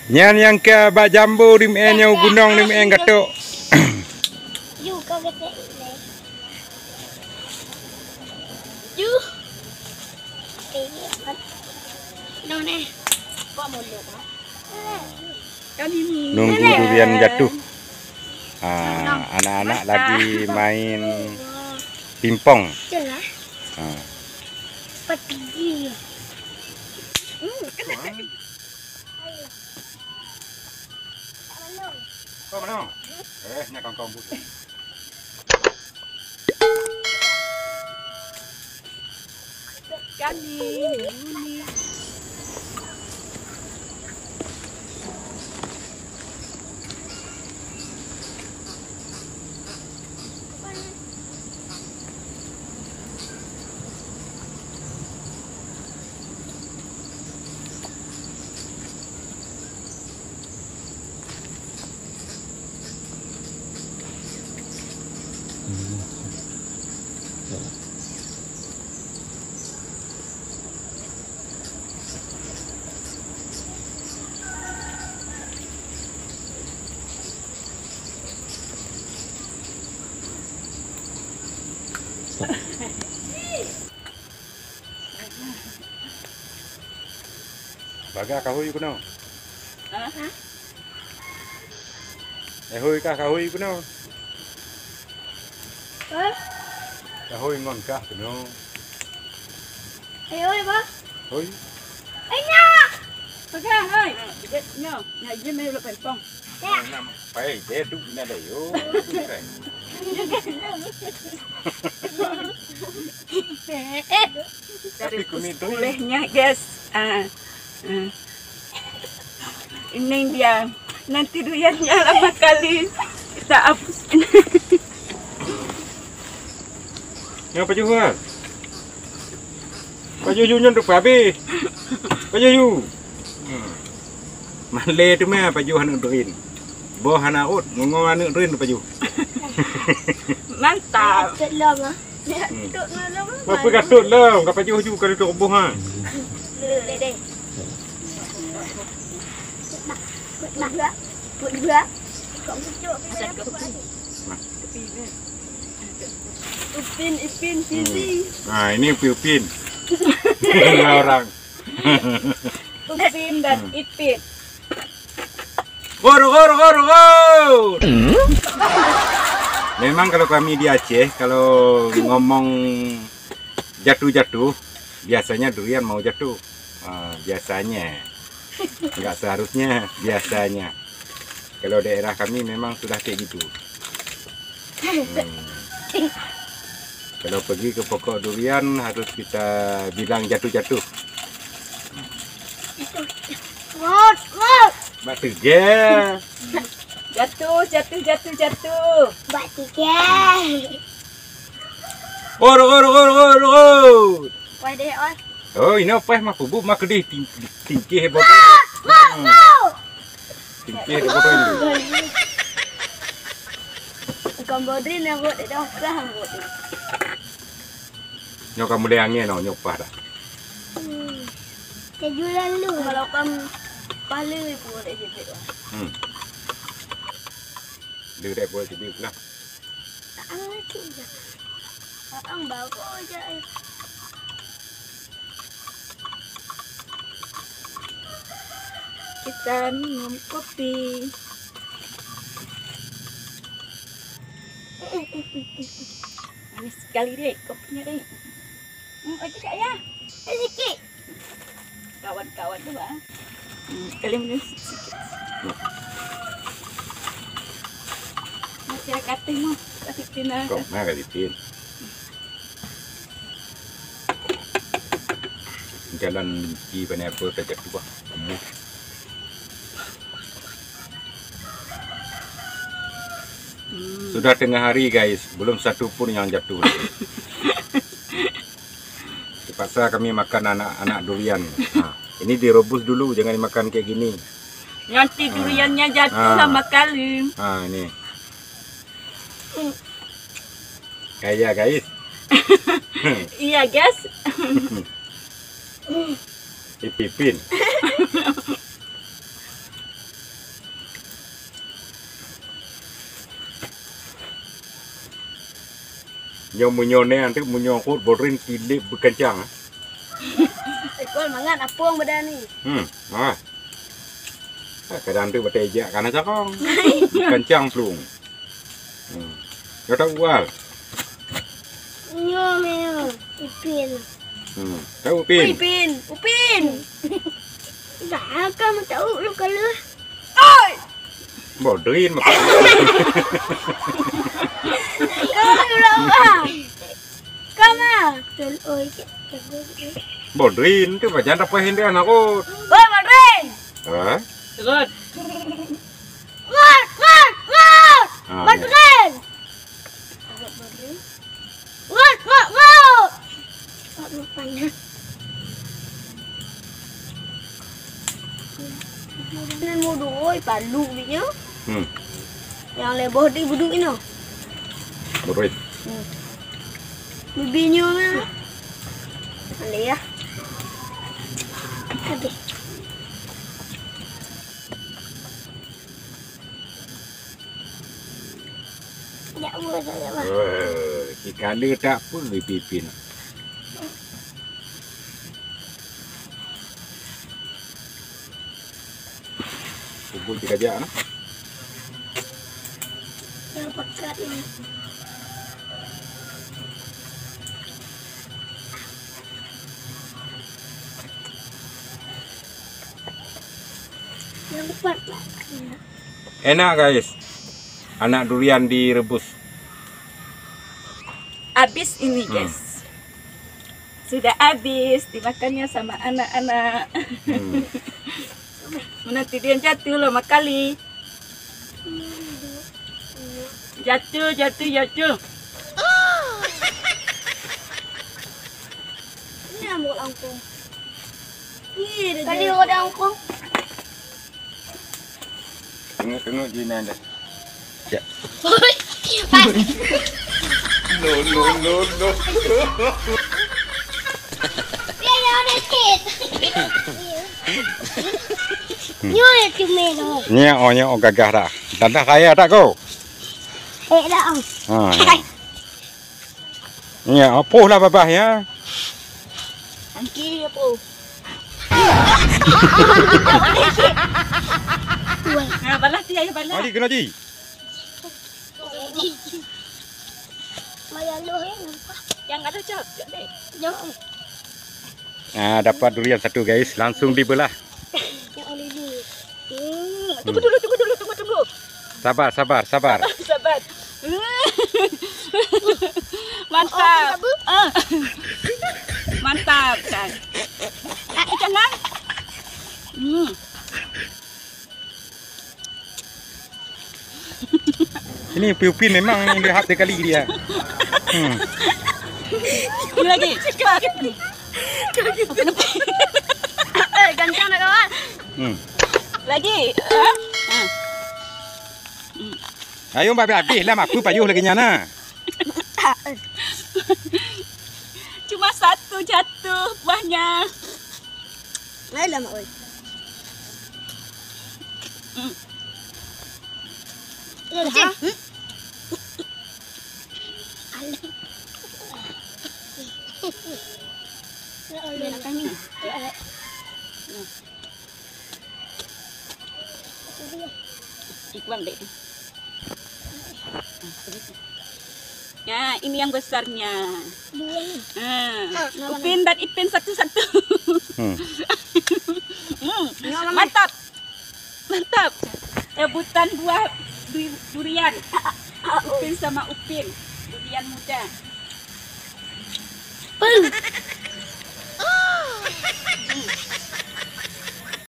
Nyan yang ke bak jambu di yang gunung di gatuk. You kau kata le. You. No ne. Kau mau lu kan? Nunggu durian jatuh. Anak-anak lagi main pingpong. Jelas. Pergi. Kau mana? Nak kau butuh. Kami. Baga kahui kuno. Hui kah kahui kuno. Kahui ngon kah kuno. Ayo ba? Hui. Ay na. Baga, ơi. Nhá, nhà dưới mê là phải phong. Phải để đúc na đây yo. Dari kuliahnya guys. Ini dia. Nanti duriannya lama kali kita hapus. Ngapa juga? Baju junya untuk babi. Baju. Male tu mah baju hanu doin. Bo hana ut ngomong anu doin baju. Mantap. Belum ah. Apa gatut lah, ngapa baju ju kalau tu boh ha. Deh. Berdua. Kau cucuk Ipin sini. Nah, ini Ipin. Orang. Upin dan Ipin. Gor. Memang kalau kami di Aceh, kalau ngomong jatuh-jatuh, biasanya durian mau jatuh. Biasanya, nggak seharusnya, biasanya. Kalau daerah kami memang sudah kayak gitu. Kalau pergi ke pokok durian harus kita bilang jatuh-jatuh. Ngot. Batu je. Jatuh. Buat tiga. Or. Why deh on? Oh, ini apa mah bubuk mah kedih tingkih hebot. Tingkih hebot ini. Kau bodrin yang buat dah dah buat. Nyok kamu le angin no nyok pada. Keju lalu kalau kamu palu boleh jadi. Dia boleh jadi lah. Ang bago aja. Kita minum kopi. Manis sekali deh kopinya deh. Aja kak ya. Sedikit. Kawan-kawan tuh bang. Kalian minum sedikit. Masyarakatnya mau kasih tina. Kok mah kasih tin. Jalan di Pineapple saja dua. Sudah tengah hari guys, belum satu pun yang jatuh. Terpaksa kami makan anak-anak durian. Ini direbus dulu, jangan dimakan kayak gini. Nanti duriannya jatuh lama kali. Ini. Kayak guys. Iya guys. Ipin. Yang munyone nanti munyokut borin kilip berkencang. Ekor mangan apung badan ni. Ah. Kadang tu bertejak karena cakong. Kencang pelung. Kau tahu wal. Nyo meo. Upin. Tahu pin. Upin. Dah kamu tahu lu kalau. Bodohin mak. Kamu lama. Kamu. Tel oi. Bodohin tu macam apa hindi anak aku. Oi, Madrin. Ah. Turun. Mat. Madrin. Mat. Aduh panas. Nên mua đồ ơi, bà lụ đi nhá. Yang lebih di buduk ini. Bodohin. Bibinya mana? Ada ya. Ada. Ya boleh saja mah. Jika ada tak pun pipin. Kubur tiga jam. Yang pekat ini. Yang pekat lah. Enak guys. Anak durian direbus. Habis ini guys. Sudah habis dimakannya sama anak-anak. Nanti dia jatuh lama kali. Jatuh. Ini ambil angkung. Kali ada angkung. Tengok Gina dah. Ya. No. Dia yang dekit. Nyo ya cumelo. Nya gagah dah. Dan dah kaya tak kau? Dah. Nya apa lah babah ya? Angki apa? Nah, balas dia ya balas. Mari kena di. Maya lo nampak. Yang ada cocok deh. Jangan. Nah, dapat durian satu guys, langsung dibelah. Yang oleh ni. Tunggu dulu. Sabar. Sabar. Mantap. Mantap kan. Jangan. Ini piupin memang ini lihat sekali dia. Ini lagi. Cepat. Gancang nak kawan. Lagi. Ayo mbak habis lah aku payuh lagi nyana. Cuma satu jatuh buahnya. Ayolah mak oi. Dah. Ikhwan deh. Ya, ini yang besarnya. Upin dan Ipin satu-satu. Mantap. Rebutan buah durian. Upin sama Upin. Durian muda.